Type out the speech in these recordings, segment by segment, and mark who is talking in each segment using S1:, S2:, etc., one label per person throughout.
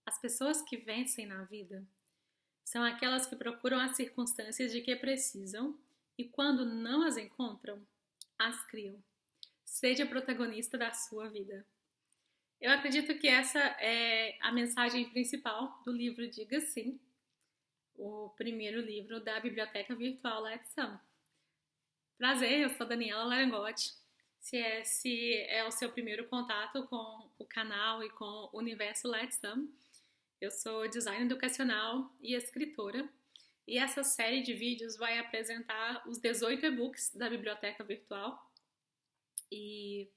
S1: As pessoas que vencem na vida são aquelas que procuram as circunstâncias de que precisam e, quando não as encontram, as criam. Seja protagonista da sua vida. Eu acredito que essa é a mensagem principal do livro Diga Sim, o primeiro livro da Biblioteca Virtual Let's Some. Prazer, eu sou Daniela Larangotti. Se esse é o seu primeiro contato com o canal e com o universo Let's Some, eu sou designer educacional e escritora, e essa série de vídeos vai apresentar os 18 e-books da biblioteca virtual e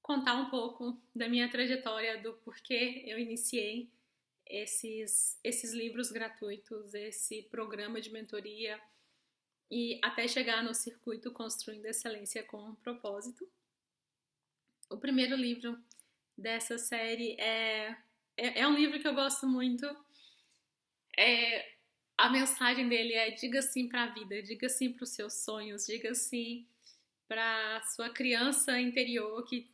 S1: contar um pouco da minha trajetória, do porquê eu iniciei esses livros gratuitos, esse programa de mentoria e até chegar no circuito Construindo Excelência com um Propósito. O primeiro livro dessa série é um livro que eu gosto muito. A mensagem dele é: diga sim para a vida, diga sim para os seus sonhos, diga sim para a sua criança interior que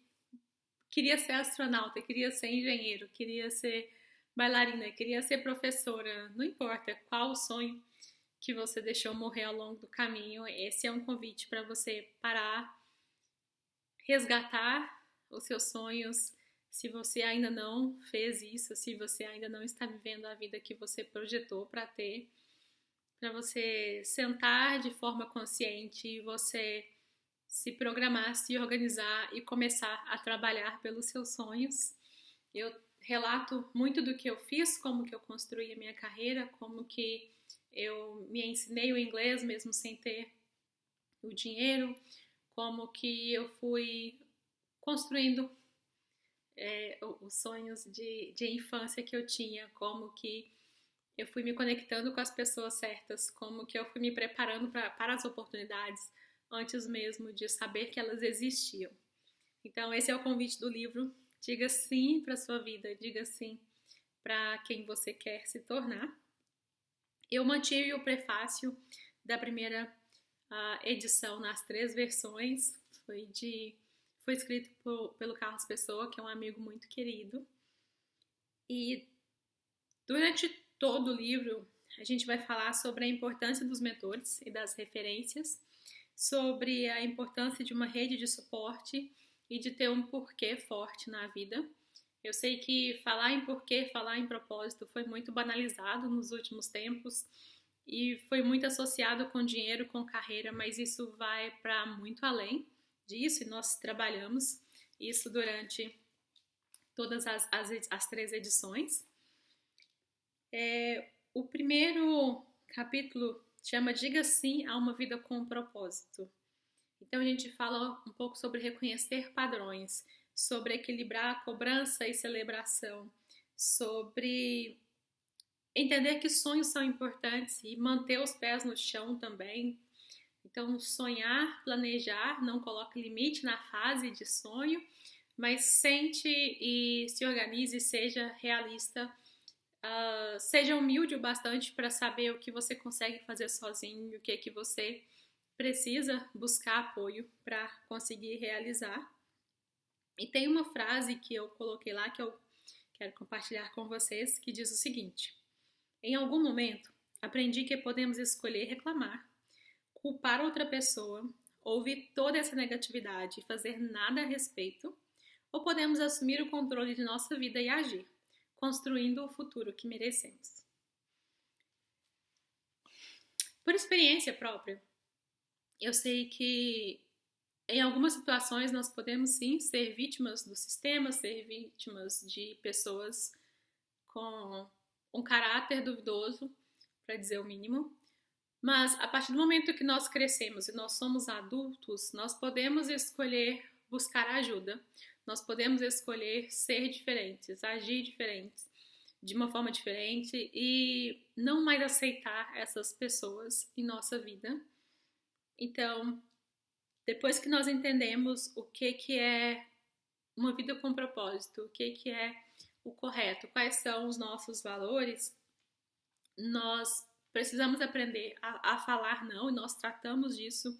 S1: queria ser astronauta, queria ser engenheiro, queria ser bailarina, queria ser professora. Não importa qual o sonho que você deixou morrer ao longo do caminho, esse é um convite para você parar, resgatar os seus sonhos. Se você ainda não fez isso, se você ainda não está vivendo a vida que você projetou para ter, para você sentar de forma consciente e você se programar, se organizar e começar a trabalhar pelos seus sonhos. Eu relato muito do que eu fiz, como que eu construí a minha carreira, como que eu me ensinei o inglês mesmo sem ter o dinheiro, como que eu fui construindo os sonhos de infância que eu tinha, como que eu fui me conectando com as pessoas certas, como que eu fui me preparando para as oportunidades antes mesmo de saber que elas existiam. Então esse é o convite do livro. Diga sim para a sua vida, diga sim para quem você quer se tornar. Eu mantive o prefácio da primeira edição nas 3 versões. Foi escrito pelo Carlos Pessoa, que é um amigo muito querido. E durante todo o livro, a gente vai falar sobre a importância dos mentores e das referências, sobre a importância de uma rede de suporte e de ter um porquê forte na vida. Eu sei que falar em porquê, falar em propósito foi muito banalizado nos últimos tempos e foi muito associado com dinheiro, com carreira, mas isso vai para muito além disso e nós trabalhamos isso durante todas as 3 edições. O primeiro capítulo chama Diga Sim a uma Vida com um Propósito. Então a gente fala um pouco sobre reconhecer padrões, sobre equilibrar cobrança e celebração, sobre entender que sonhos são importantes e manter os pés no chão também. Então, sonhar, planejar, não coloque limite na fase de sonho, mas sente e se organize, seja realista, seja humilde o bastante para saber o que você consegue fazer sozinho, o que é que você precisa buscar apoio para conseguir realizar. E tem uma frase que eu coloquei lá que eu quero compartilhar com vocês, que diz o seguinte: em algum momento, aprendi que podemos escolher reclamar, culpar outra pessoa, ouvir toda essa negatividade e fazer nada a respeito, ou podemos assumir o controle de nossa vida e agir, construindo o futuro que merecemos. Por experiência própria, eu sei que em algumas situações nós podemos sim ser vítimas do sistema, ser vítimas de pessoas com um caráter duvidoso, para dizer o mínimo. Mas a partir do momento que nós crescemos e nós somos adultos, nós podemos escolher buscar ajuda, nós podemos escolher ser diferentes, agir diferentes, de uma forma diferente e não mais aceitar essas pessoas em nossa vida. Então, depois que nós entendemos o que é uma vida com propósito, o que é o correto, quais são os nossos valores, nós precisamos aprender a falar não, e nós tratamos disso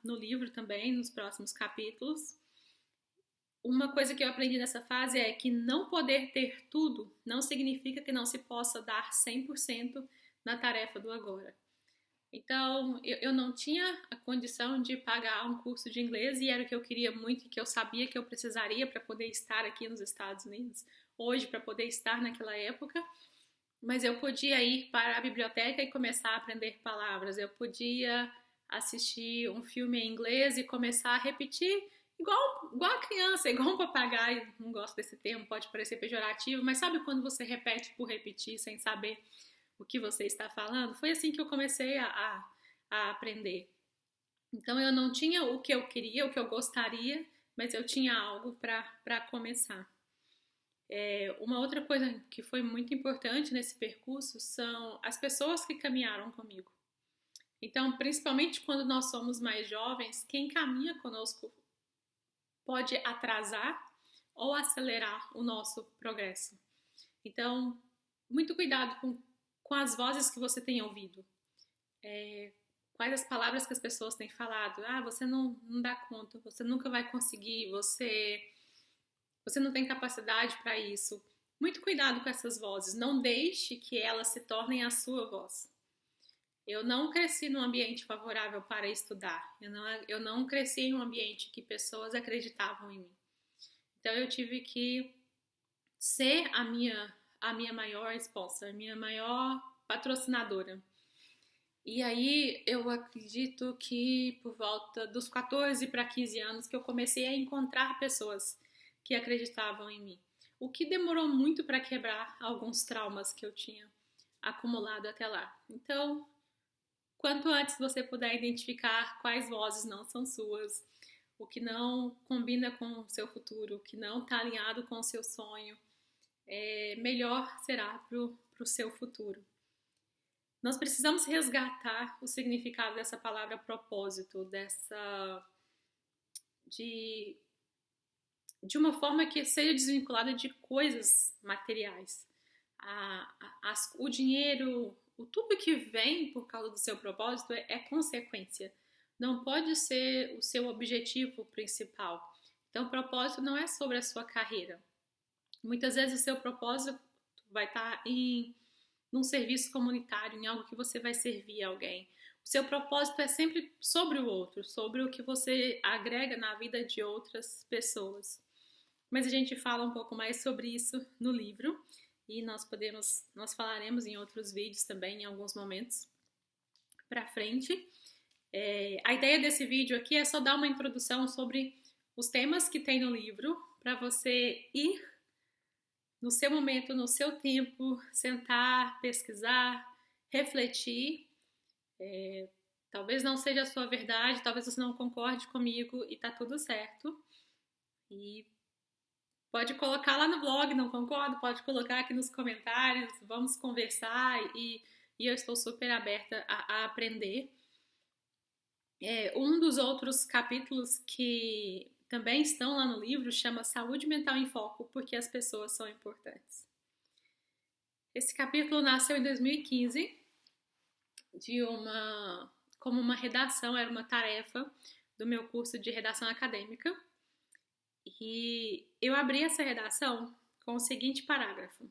S1: no livro também, nos próximos capítulos. uma coisa que eu aprendi nessa fase é que não poder ter tudo não significa que não se possa dar 100% na tarefa do agora. Então, eu não tinha a condição de pagar um curso de inglês e era o que eu queria muito e que eu sabia que eu precisaria para poder estar aqui nos Estados Unidos, hoje, para poder estar naquela época. Mas eu podia ir para a biblioteca e começar a aprender palavras. Eu podia assistir um filme em inglês e começar a repetir igual a criança, igual um papagaio. Não gosto desse termo, pode parecer pejorativo, mas sabe quando você repete por repetir sem saber o que você está falando? Foi assim que eu comecei a aprender. Então eu não tinha o que eu queria, o que eu gostaria, mas eu tinha algo para começar. Uma outra coisa que foi muito importante nesse percurso são as pessoas que caminharam comigo. Então, principalmente quando nós somos mais jovens, quem caminha conosco pode atrasar ou acelerar o nosso progresso. Então, muito cuidado com as vozes que você tem ouvido. Quais as palavras que as pessoas têm falado. Você não dá conta, você nunca vai conseguir, você não tem capacidade para isso. Muito cuidado com essas vozes. Não deixe que elas se tornem a sua voz. Eu não cresci num ambiente favorável para estudar. Eu não cresci em um ambiente que pessoas acreditavam em mim. Então eu tive que ser a minha maior sponsor, a minha maior patrocinadora. E aí eu acredito que por volta dos 14 para 15 anos que eu comecei a encontrar pessoas que acreditavam em mim. O que demorou muito para quebrar alguns traumas que eu tinha acumulado até lá. Então, quanto antes você puder identificar quais vozes não são suas, o que não combina com o seu futuro, o que não está alinhado com o seu sonho, melhor será para o seu futuro. Nós precisamos resgatar o significado dessa palavra propósito, de uma forma que seja desvinculada de coisas materiais. O dinheiro, tudo que vem por causa do seu propósito é consequência. Não pode ser o seu objetivo principal. Então, o propósito não é sobre a sua carreira. Muitas vezes o seu propósito vai estar num serviço comunitário, em algo que você vai servir a alguém. O seu propósito é sempre sobre o outro, sobre o que você agrega na vida de outras pessoas. Mas a gente fala um pouco mais sobre isso no livro e nós falaremos em outros vídeos também, em alguns momentos para frente. A ideia desse vídeo aqui é só dar uma introdução sobre os temas que tem no livro, para você ir no seu momento, no seu tempo, sentar, pesquisar, refletir. Talvez não seja a sua verdade, talvez você não concorde comigo e tá tudo certo. E pode colocar lá no blog, não concordo? Pode colocar aqui nos comentários, vamos conversar e eu estou super aberta a aprender. Um dos outros capítulos que também estão lá no livro chama Saúde Mental em Foco, porque as pessoas são importantes. Esse capítulo nasceu em 2015 como uma redação, era uma tarefa do meu curso de redação acadêmica. E eu abri essa redação com o seguinte parágrafo: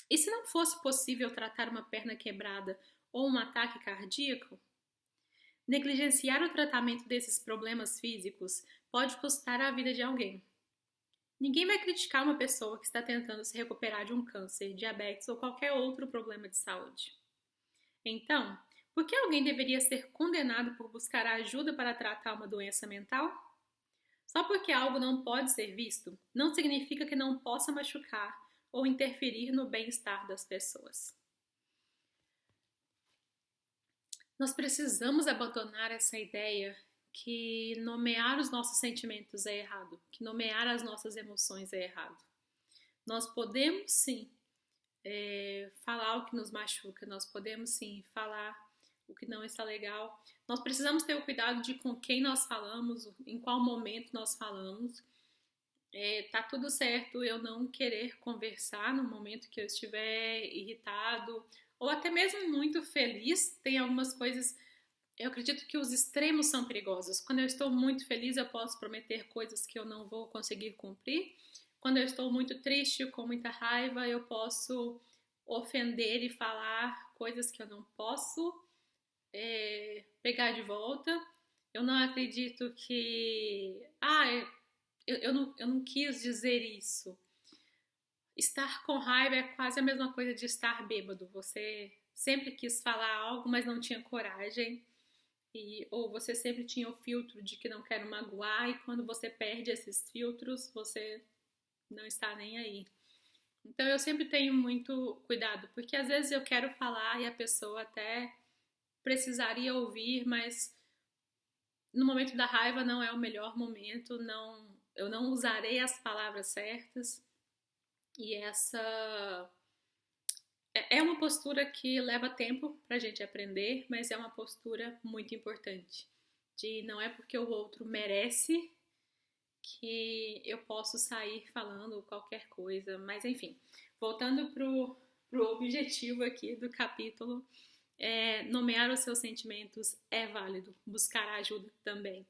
S1: e se não fosse possível tratar uma perna quebrada ou um ataque cardíaco? Negligenciar o tratamento desses problemas físicos pode custar a vida de alguém. Ninguém vai criticar uma pessoa que está tentando se recuperar de um câncer, diabetes ou qualquer outro problema de saúde. Então, por que alguém deveria ser condenado por buscar ajuda para tratar uma doença mental? Só porque algo não pode ser visto, não significa que não possa machucar ou interferir no bem-estar das pessoas. Nós precisamos abandonar essa ideia que nomear os nossos sentimentos é errado, que nomear as nossas emoções é errado. Nós podemos sim falar o que nos machuca, nós podemos sim falar o que não está legal. Nós precisamos ter o cuidado de com quem nós falamos, em qual momento nós falamos. Tá tudo certo eu não querer conversar no momento que eu estiver irritado ou até mesmo muito feliz. Tem algumas coisas Eu acredito que os extremos são perigosos. Quando eu estou muito feliz, eu posso prometer coisas que eu não vou conseguir cumprir. Quando eu estou muito triste, com muita raiva, eu posso ofender e falar coisas que eu não posso pegar de volta. Eu não acredito que. Eu não quis dizer isso. Estar com raiva é quase a mesma coisa de estar bêbado. Você sempre quis falar algo, mas não tinha coragem. Ou você sempre tinha o filtro de que não quero magoar, e quando você perde esses filtros, você não está nem aí. Então eu sempre tenho muito cuidado, porque às vezes eu quero falar e a pessoa até precisaria ouvir, mas no momento da raiva não é o melhor momento, não, eu não usarei as palavras certas. E essa é uma postura que leva tempo pra gente aprender, mas é uma postura muito importante. De não é porque o outro merece que eu posso sair falando qualquer coisa, mas enfim, voltando pro objetivo aqui do capítulo, nomear os seus sentimentos é válido, buscar ajuda também.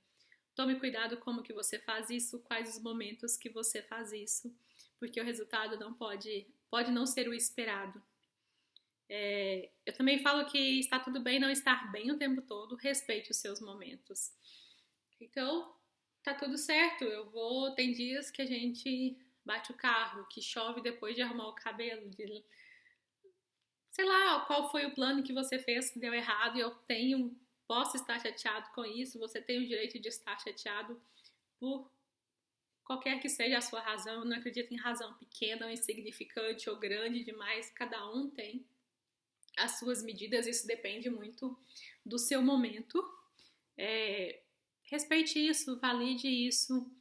S1: Tome cuidado como que você faz isso, quais os momentos que você faz isso, porque o resultado não pode não ser o esperado. Eu também falo que está tudo bem não estar bem o tempo todo, respeite os seus momentos. Então, tá tudo certo. Tem dias que a gente bate o carro, que chove depois de arrumar o cabelo, sei lá, qual foi o plano que você fez que deu errado, e posso estar chateado com isso, você tem o direito de estar chateado por qualquer que seja a sua razão. Eu não acredito em razão pequena ou insignificante ou grande demais, cada um tem as suas medidas, isso depende muito do seu momento. Respeite isso, valide isso,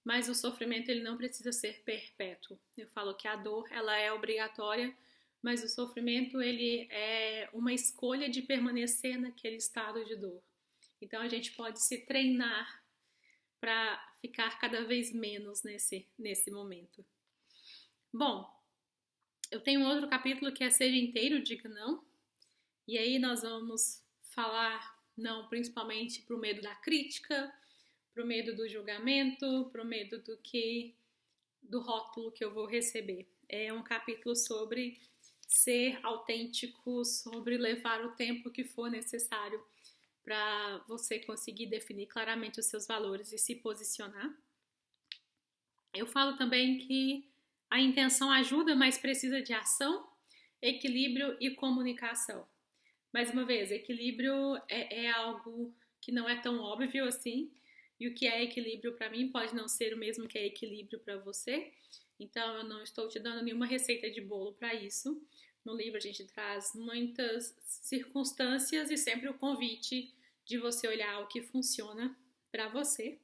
S1: mas o sofrimento ele não precisa ser perpétuo. Eu falo que a dor ela é obrigatória, mas o sofrimento ele é uma escolha de permanecer naquele estado de dor. Então a gente pode se treinar para ficar cada vez menos nesse momento. Bom, eu tenho um outro capítulo que é Seja Inteiro, Diga Não. E aí nós vamos falar não principalmente pro medo da crítica, pro medo do julgamento, pro medo do rótulo que eu vou receber. É um capítulo sobre ser autêntico, sobre levar o tempo que for necessário para você conseguir definir claramente os seus valores e se posicionar. Eu falo também que a intenção ajuda, mas precisa de ação, equilíbrio e comunicação. Mais uma vez, equilíbrio é algo que não é tão óbvio assim, e o que é equilíbrio para mim pode não ser o mesmo que é equilíbrio para você. Então, eu não estou te dando nenhuma receita de bolo para isso. No livro a gente traz muitas circunstâncias e sempre o convite de você olhar o que funciona para você.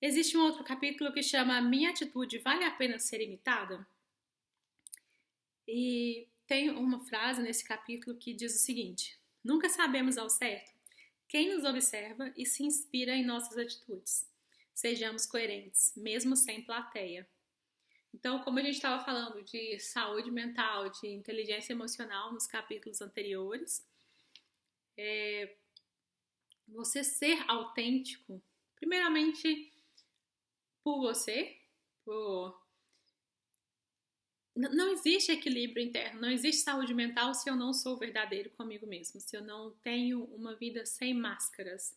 S1: Existe um outro capítulo que chama Minha Atitude Vale a Pena Ser Imitada? E tem uma frase nesse capítulo que diz o seguinte: nunca sabemos ao certo quem nos observa e se inspira em nossas atitudes. Sejamos coerentes, mesmo sem plateia. Então, como a gente estava falando de saúde mental, de inteligência emocional nos capítulos anteriores, você ser autêntico, primeiramente por você, não existe equilíbrio interno, não existe saúde mental se eu não sou verdadeiro comigo mesmo, se eu não tenho uma vida sem máscaras.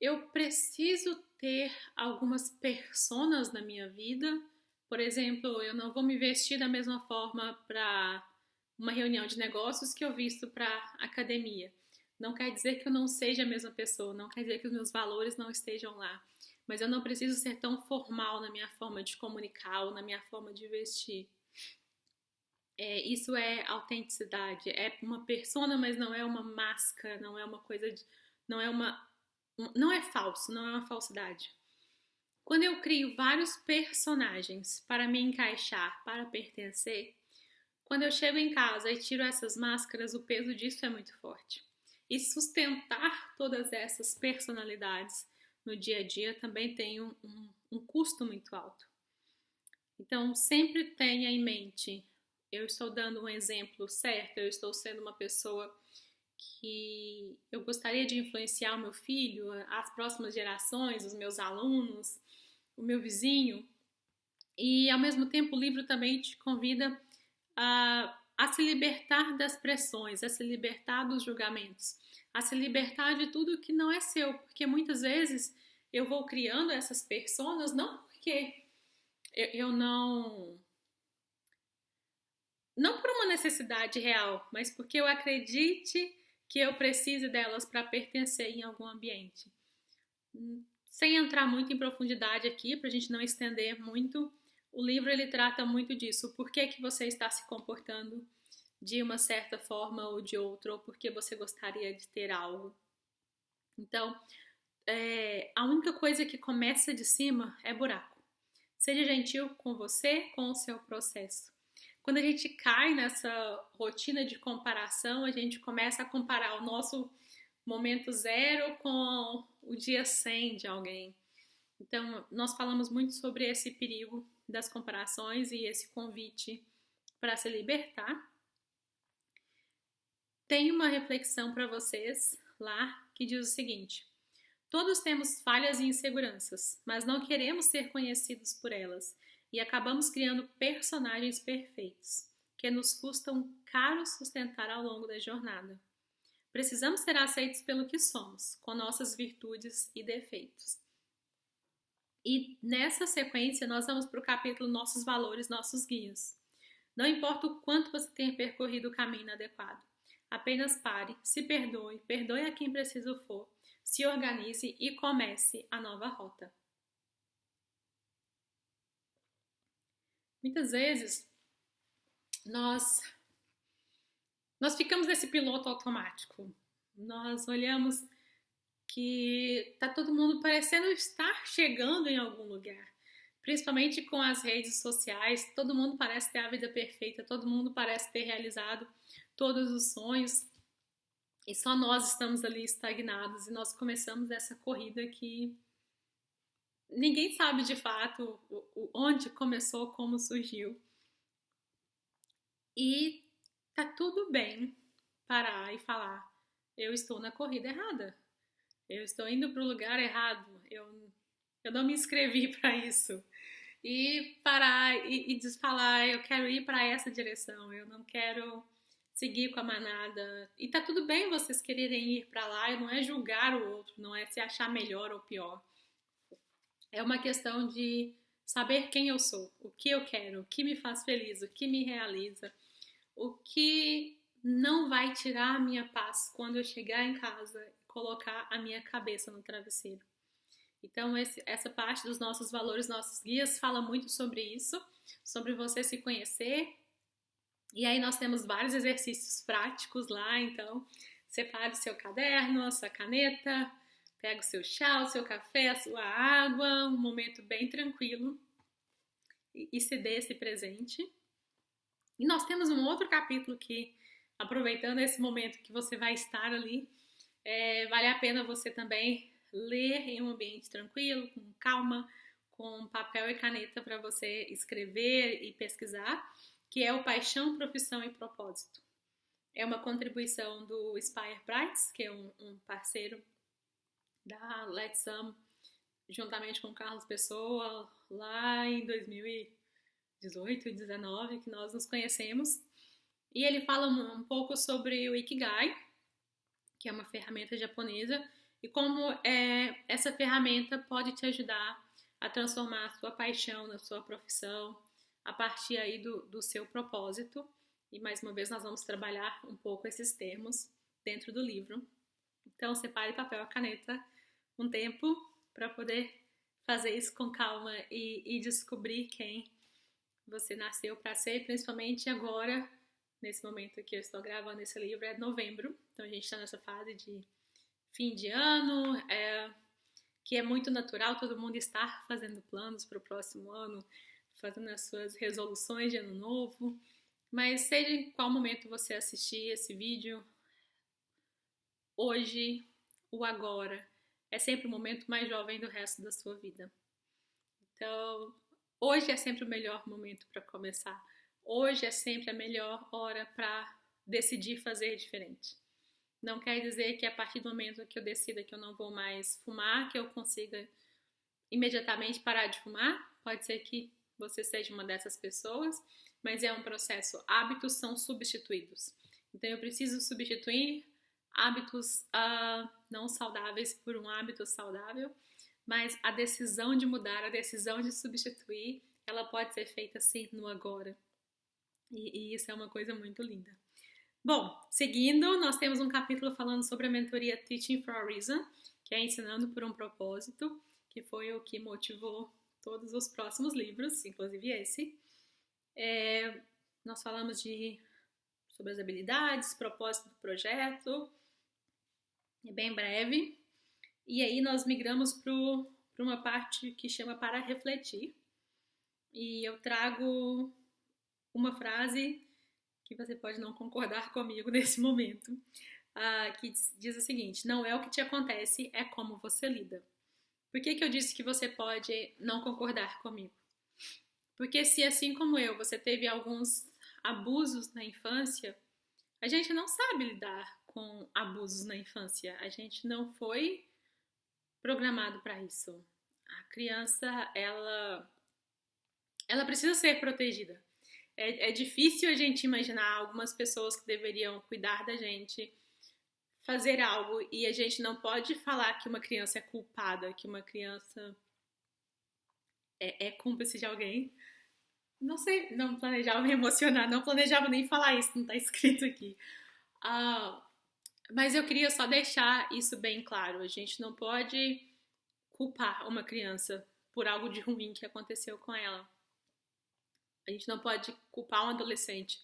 S1: Eu preciso ter algumas personas na minha vida. Por exemplo, eu não vou me vestir da mesma forma para uma reunião de negócios que eu visto para academia. Não quer dizer que eu não seja a mesma pessoa, não quer dizer que os meus valores não estejam lá. Mas eu não preciso ser tão formal na minha forma de comunicar ou na minha forma de vestir. Isso é autenticidade. É uma persona, mas não é uma máscara, não é uma coisa de, não é falso, não é uma falsidade. Quando eu crio vários personagens para me encaixar, para pertencer, quando eu chego em casa e tiro essas máscaras, o peso disso é muito forte. E sustentar todas essas personalidades no dia a dia também tem um custo muito alto. Então, sempre tenha em mente, eu estou dando um exemplo certo, eu estou sendo uma pessoa que eu gostaria de influenciar o meu filho, as próximas gerações, os meus alunos, o meu vizinho. E, ao mesmo tempo, o livro também te convida a se libertar das pressões, a se libertar dos julgamentos, a se libertar de tudo que não é seu, porque muitas vezes eu vou criando essas personas não porque eu não por uma necessidade real, mas porque eu acredite que eu precise delas para pertencer em algum ambiente. Sem entrar muito em profundidade aqui, para a gente não estender muito, o livro ele trata muito disso. Por que você está se comportando de uma certa forma ou de outra, ou porque você gostaria de ter algo. Então, a única coisa que começa de cima é buraco. Seja gentil com você, com o seu processo. Quando a gente cai nessa rotina de comparação, a gente começa a comparar o nosso momento zero com o dia 100 de alguém. Então, nós falamos muito sobre esse perigo das comparações e esse convite para se libertar. Tem uma reflexão para vocês lá que diz o seguinte: todos temos falhas e inseguranças, mas não queremos ser conhecidos por elas e acabamos criando personagens perfeitos, que nos custam caro sustentar ao longo da jornada. Precisamos ser aceitos pelo que somos, com nossas virtudes e defeitos. E nessa sequência nós vamos para o capítulo Nossos Valores, Nossos Guias. Não importa o quanto você tenha percorrido o caminho inadequado. Apenas pare, se perdoe, perdoe a quem preciso for, se organize e comece a nova rota. Muitas vezes nós ficamos nesse piloto automático. Nós olhamos que tá todo mundo parecendo estar chegando em algum lugar. Principalmente com as redes sociais, todo mundo parece ter a vida perfeita, todo mundo parece ter realizado todos os sonhos e só nós estamos ali estagnados e nós começamos essa corrida que ninguém sabe de fato onde começou, como surgiu. E tá tudo bem parar e falar: eu estou na corrida errada, eu estou indo para o lugar errado, eu não me inscrevi para isso. E parar e falar: eu quero ir para essa direção, eu não quero seguir com a manada. E tá tudo bem vocês quererem ir para lá, não é julgar o outro, não é se achar melhor ou pior. É uma questão de saber quem eu sou, o que eu quero, o que me faz feliz, o que me realiza, o que não vai tirar a minha paz quando eu chegar em casa e colocar a minha cabeça no travesseiro. Então, essa parte dos nossos valores, nossos guias, fala muito sobre isso, sobre você se conhecer. E aí nós temos vários exercícios práticos lá, então separe o seu caderno, a sua caneta, pega o seu chá, o seu café, a sua água, um momento bem tranquilo e se dê esse presente. E nós temos um outro capítulo que, aproveitando esse momento que você vai estar ali, vale a pena você também ler em um ambiente tranquilo, com calma, com papel e caneta para você escrever e pesquisar, que é o Paixão, Profissão e Propósito. É uma contribuição do Spire Brights, que é um parceiro da Let's Some, juntamente com o Carlos Pessoa, lá em 2018 e 2019, que nós nos conhecemos. E ele fala um pouco sobre o Ikigai, que é uma ferramenta japonesa, e como essa ferramenta pode te ajudar a transformar a sua paixão na sua profissão, a partir aí do seu propósito. E mais uma vez nós vamos trabalhar um pouco esses termos dentro do livro. Então separe papel e caneta um tempo para poder fazer isso com calma e descobrir quem você nasceu para ser, principalmente agora, nesse momento que eu estou gravando esse livro, é novembro, então a gente está nessa fase de fim de ano, que é muito natural todo mundo estar fazendo planos para o próximo ano, fazendo as suas resoluções de ano novo, mas seja em qual momento você assistir esse vídeo, hoje, o agora, é sempre o momento mais jovem do resto da sua vida. Então, hoje é sempre o melhor momento para começar. Hoje é sempre a melhor hora para decidir fazer diferente. Não quer dizer que a partir do momento que eu decida que eu não vou mais fumar, que eu consiga imediatamente parar de fumar. Pode ser que você seja uma dessas pessoas, mas é um processo. Hábitos são substituídos. Então eu preciso substituir hábitos não saudáveis por um hábito saudável, mas a decisão de mudar, a decisão de substituir, ela pode ser feita sim no agora. E isso é uma coisa muito linda. Bom, seguindo, nós temos um capítulo falando sobre a mentoria Teaching for a Reason, que é ensinando por um propósito, que foi o que motivou todos os próximos livros, inclusive esse. Nós falamos sobre as habilidades, propósito do projeto, é bem breve. E aí nós migramos para uma parte que chama para refletir. E eu trago uma frase que você pode não concordar comigo nesse momento, que diz o seguinte: não é o que te acontece, é como você lida. Por que eu disse que você pode não concordar comigo? Porque se, assim como eu, você teve alguns abusos na infância, a gente não sabe lidar com abusos na infância. A gente não foi programado para isso. A criança, ela precisa ser protegida. É difícil a gente imaginar algumas pessoas que deveriam cuidar da gente fazer algo e a gente não pode falar que uma criança é culpada, que uma criança é cúmplice de alguém. Não sei, não planejava me emocionar, não planejava nem falar isso, não tá escrito aqui. Mas eu queria só deixar isso bem claro. A gente não pode culpar uma criança por algo de ruim que aconteceu com ela. A gente não pode culpar um adolescente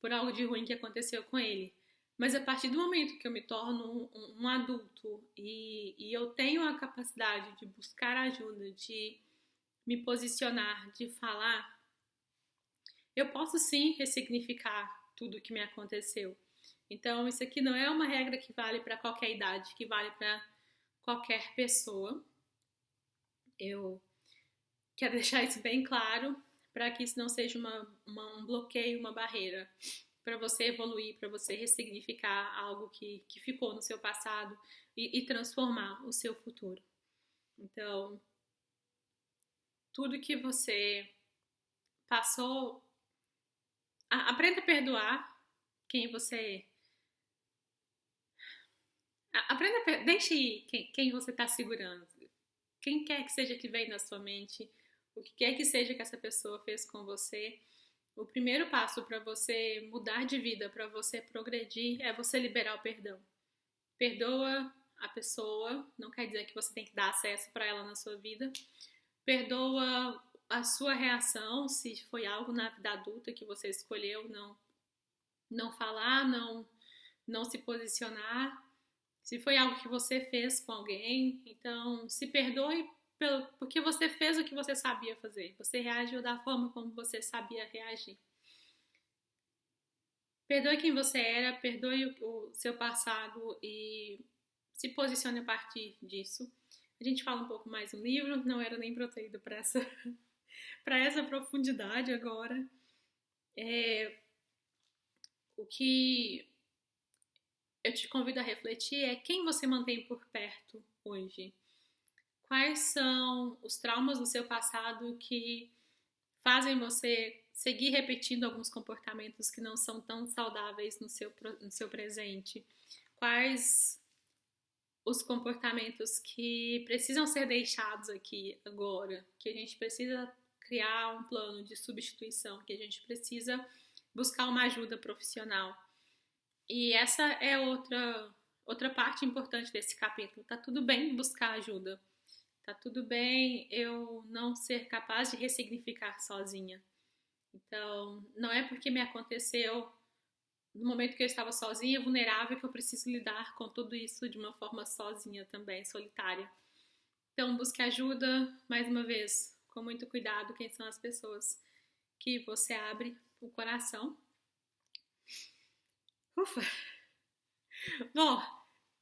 S1: por algo de ruim que aconteceu com ele. Mas a partir do momento que eu me torno um adulto e eu tenho a capacidade de buscar ajuda, de me posicionar, de falar, eu posso sim ressignificar tudo que me aconteceu. Então, isso aqui não é uma regra que vale para qualquer idade, que vale para qualquer pessoa. Eu quero deixar isso bem claro, para que isso não seja um bloqueio, uma barreira para você evoluir, para você ressignificar algo que ficou no seu passado e transformar o seu futuro. Então, tudo que você passou, aprenda a perdoar quem você... Deixe ir quem você está segurando. Quem quer que seja que vem na sua mente, o que quer que seja que essa pessoa fez com você, o primeiro passo para você mudar de vida, para você progredir, é você liberar o perdão. Perdoa a pessoa, não quer dizer que você tem que dar acesso para ela na sua vida. Perdoa a sua reação, se foi algo na vida adulta que você escolheu não falar, não se posicionar. Se foi algo que você fez com alguém, então se perdoe porque você fez o que você sabia fazer. Você reagiu da forma como você sabia reagir. Perdoe quem você era, perdoe o seu passado e se posicione a partir disso. A gente fala um pouco mais no livro, não era nem para eu ter ido para essa profundidade agora. O que eu te convido a refletir é quem você mantém por perto hoje. Quais são os traumas do seu passado que fazem você seguir repetindo alguns comportamentos que não são tão saudáveis no seu presente? Quais os comportamentos que precisam ser deixados aqui agora? Que a gente precisa criar um plano de substituição, que a gente precisa buscar uma ajuda profissional. E essa é outra parte importante desse capítulo. Tá tudo bem buscar ajuda. Tá tudo bem eu não ser capaz de ressignificar sozinha. Então, não é porque me aconteceu no momento que eu estava sozinha, vulnerável, que eu preciso lidar com tudo isso de uma forma sozinha também, solitária. Então, busque ajuda, mais uma vez, com muito cuidado, quem são as pessoas que você abre o coração. Ufa! Bom,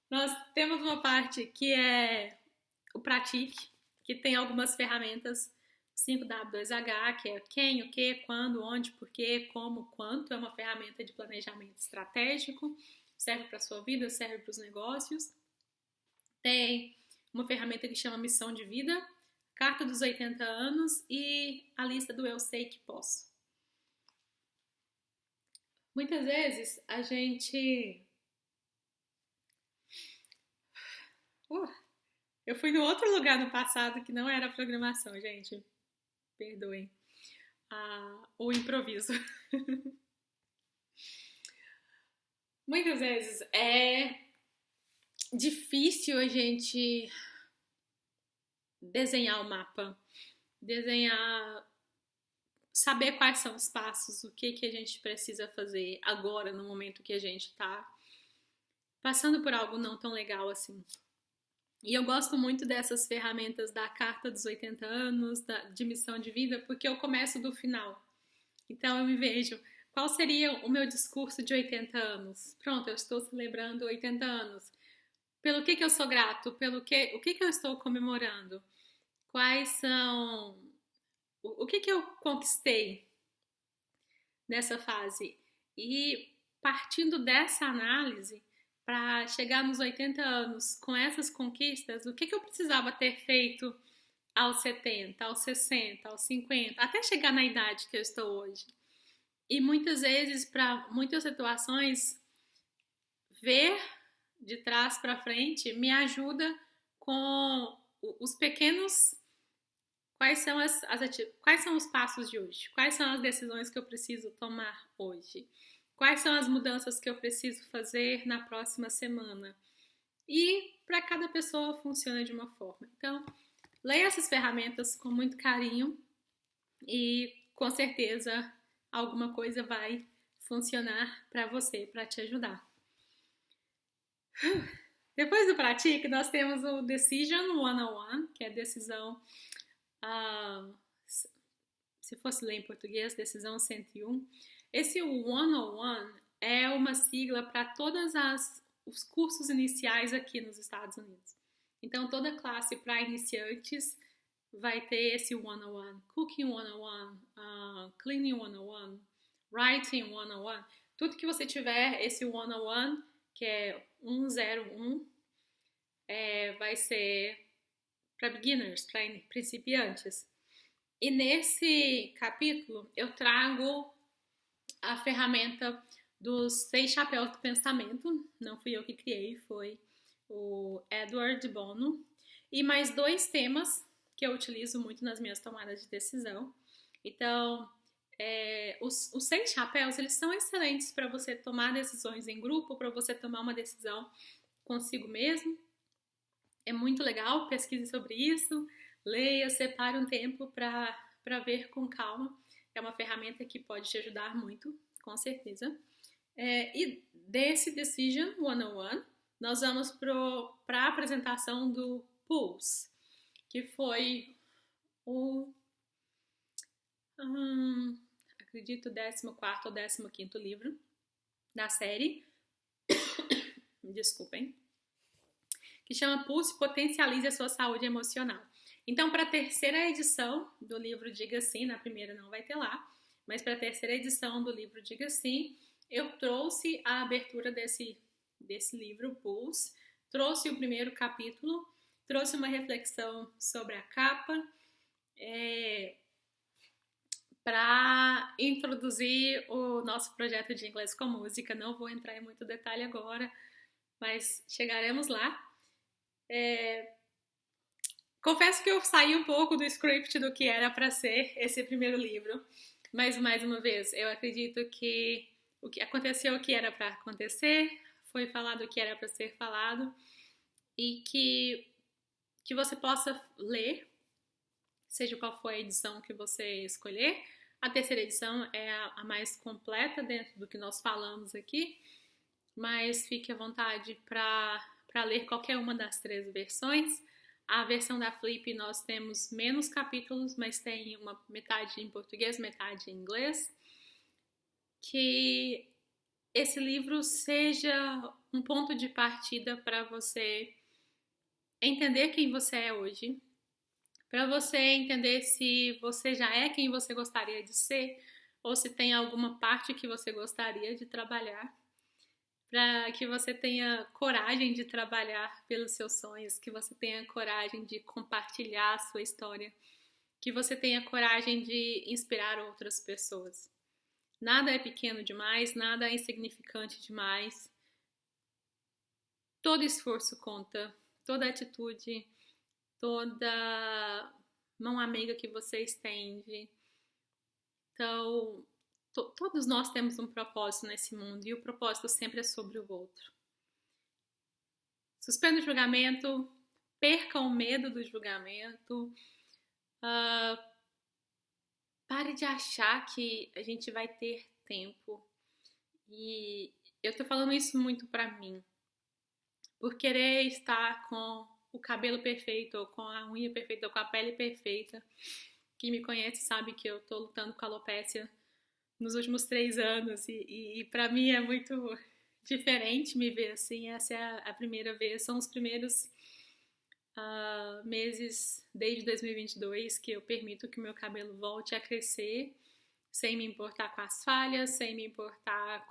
S1: nós temos uma parte que é o pratique, que tem algumas ferramentas, 5W2H, que é quem, o que, quando, onde, porquê, como, quanto, é uma ferramenta de planejamento estratégico. serve para a sua vida, serve para os negócios. Tem uma ferramenta que chama Missão de Vida, Carta dos 80 anos e a lista do Eu Sei Que Posso. Muitas vezes a gente... eu fui no outro lugar no passado que não era programação, gente. Perdoem. O improviso. Muitas vezes é difícil a gente desenhar o mapa, saber quais são os passos, o que a gente precisa fazer agora, no momento que a gente está passando por algo não tão legal assim. E eu gosto muito dessas ferramentas da Carta dos 80 anos, de Missão de Vida, porque eu começo do final. Então eu me vejo, qual seria o meu discurso de 80 anos? Pronto, eu estou celebrando 80 anos. Pelo que eu sou grato? O que eu estou comemorando? Quais são... O que eu conquistei nessa fase? E partindo dessa análise, para chegar nos 80 anos com essas conquistas, o que eu precisava ter feito aos 70, aos 60, aos 50, até chegar na idade que eu estou hoje. E muitas vezes, para muitas situações, ver de trás para frente me ajuda com os pequenos... Quais são os passos de hoje? Quais são as decisões que eu preciso tomar hoje? Quais são as mudanças que eu preciso fazer na próxima semana? E para cada pessoa funciona de uma forma. Então, leia essas ferramentas com muito carinho e com certeza alguma coisa vai funcionar para você, para te ajudar. Depois do Pratique, nós temos o Decision 101, que é decisão, se fosse ler em português, decisão 101. Esse 101 é uma sigla para todos os cursos iniciais aqui nos Estados Unidos. Então, toda classe para iniciantes vai ter esse 101, Cooking 101, Cleaning 101, Writing 101. Tudo que você tiver esse 101, que é 101, vai ser para beginners, para principiantes. E nesse capítulo eu trago a ferramenta dos 6 chapéus do pensamento. Não fui eu que criei, foi o Edward de Bono. E mais 2 temas que eu utilizo muito nas minhas tomadas de decisão. Então, os 6 chapéus, eles são excelentes para você tomar decisões em grupo, para você tomar uma decisão consigo mesmo. É muito legal, pesquise sobre isso, leia, separe um tempo para ver com calma. É uma ferramenta que pode te ajudar muito, com certeza. E desse Decision 101, nós vamos para a apresentação do Pulse, que foi acredito, 14º ou 15º livro da série. Desculpem. Que chama Pulse, Potencialize a Sua Saúde Emocional. Então, para a 3ª edição do livro Diga Sim, na primeira não vai ter lá, mas para a 3ª edição do livro Diga Sim, eu trouxe a abertura desse livro, Pulse, trouxe o primeiro capítulo, trouxe uma reflexão sobre a capa, para introduzir o nosso projeto de inglês com música. Não vou entrar em muito detalhe agora, mas chegaremos lá. Confesso que eu saí um pouco do script do que era para ser esse primeiro livro, mas mais uma vez, eu acredito que o que aconteceu o que era para acontecer, foi falado o que era para ser falado, e que você possa ler, seja qual for a edição que você escolher. A 3ª edição é a mais completa dentro do que nós falamos aqui, mas fique à vontade para ler qualquer uma das 3 versões. A versão da Flip nós temos menos capítulos, mas tem uma metade em português, metade em inglês. Que esse livro seja um ponto de partida para você entender quem você é hoje, para você entender se você já é quem você gostaria de ser ou se tem alguma parte que você gostaria de trabalhar, para que você tenha coragem de trabalhar pelos seus sonhos, que você tenha coragem de compartilhar a sua história, que você tenha coragem de inspirar outras pessoas. Nada é pequeno demais, nada é insignificante demais. Todo esforço conta, toda atitude, toda mão amiga que você estende. Então, todos nós temos um propósito nesse mundo e o propósito sempre é sobre o outro. Suspenda o julgamento, perca o medo do julgamento, pare de achar que a gente vai ter tempo. E eu tô falando isso muito pra mim, por querer estar com o cabelo perfeito, ou com a unha perfeita, ou com a pele perfeita. Quem me conhece sabe que eu tô lutando com a alopécia nos últimos 3 anos e para mim é muito diferente me ver assim. Essa é a primeira vez, são os primeiros meses desde 2022 que eu permito que o meu cabelo volte a crescer sem me importar com as falhas, sem me importar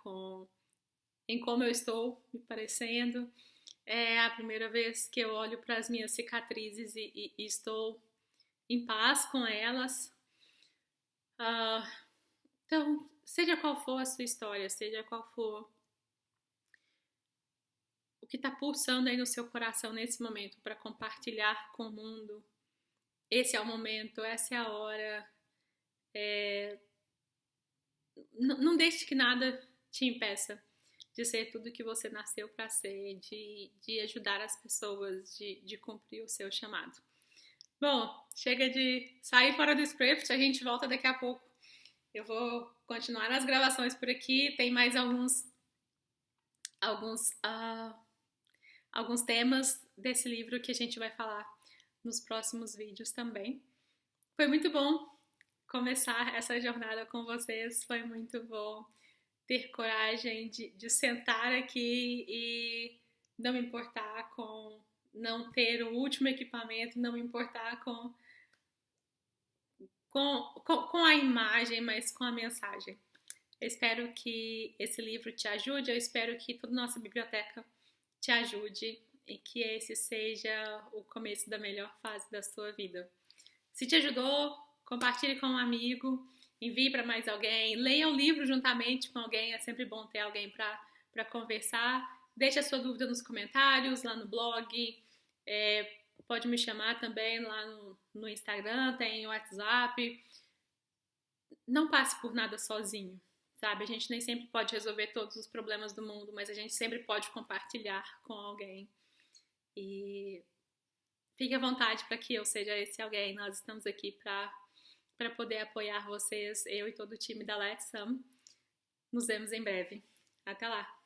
S1: em como eu estou me parecendo. É a primeira vez que eu olho para as minhas cicatrizes e estou em paz com elas. Então, seja qual for a sua história, seja qual for o que está pulsando aí no seu coração nesse momento para compartilhar com o mundo, esse é o momento, essa é a hora. Não deixe que nada te impeça de ser tudo que você nasceu para ser, de ajudar as pessoas, de cumprir o seu chamado. Bom, chega de sair fora do script, a gente volta daqui a pouco. Eu vou continuar as gravações por aqui, tem mais alguns temas desse livro que a gente vai falar nos próximos vídeos também. Foi muito bom começar essa jornada com vocês, foi muito bom ter coragem de sentar aqui e não me importar com não ter o último equipamento, não me importar com a imagem, mas com a mensagem. Eu espero que esse livro te ajude, eu espero que toda a nossa biblioteca te ajude e que esse seja o começo da melhor fase da sua vida. Se te ajudou, compartilhe com um amigo, envie para mais alguém, leia o livro juntamente com alguém, é sempre bom ter alguém para conversar. Deixe a sua dúvida nos comentários, lá no blog, pode me chamar também lá no Instagram, tem o WhatsApp. Não passe por nada sozinho, sabe? A gente nem sempre pode resolver todos os problemas do mundo, mas a gente sempre pode compartilhar com alguém. E fique à vontade para que eu seja esse alguém. Nós estamos aqui para poder apoiar vocês, eu e todo o time da Let's Some. Nos vemos em breve. Até lá!